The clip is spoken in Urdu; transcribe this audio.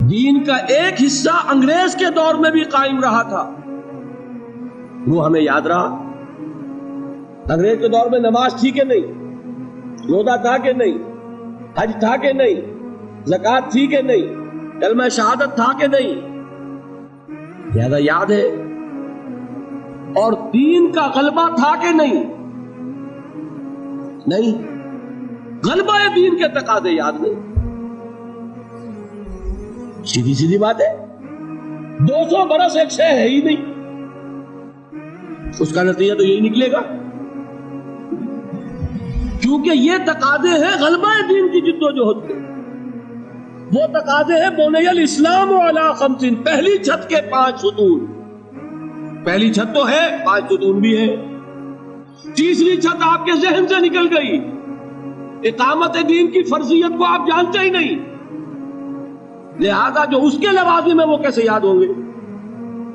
دین کا ایک حصہ انگریز کے دور میں بھی قائم رہا تھا، وہ ہمیں یاد رہا۔ انگریز کے دور میں نماز تھی کہ نہیں، روزہ تھا کہ نہیں، حج تھا کہ نہیں، زکوٰۃ تھی کہ نہیں، کلمہ شہادت تھا کہ نہیں، لہذا یاد ہے۔ اور دین کا غلبہ تھا کہ نہیں؟ نہیں، غلبہ دین کے تقاضے یاد نہیں۔ سیدھی سیدھی بات ہے، 200 برس ایک شے ہے ہی نہیں، اس کا نتیجہ تو یہی نکلے گا، کیونکہ یہ تقاضے ہیں غلبہ دین کی جدوجہد کے۔ وہ تقاضے ہیں بنی الاسلام علی خمس، پہلی چھت کے 5 ستون، پہلی چھت تو ہے، 5 ستون بھی ہے۔ تیسری چھت آپ کے ذہن سے نکل گئی، اقامت دین کی فرضیت کو آپ جانتے ہی نہیں، لہذا جو اس کے لوازم ہیں وہ کیسے یاد ہوں گے؟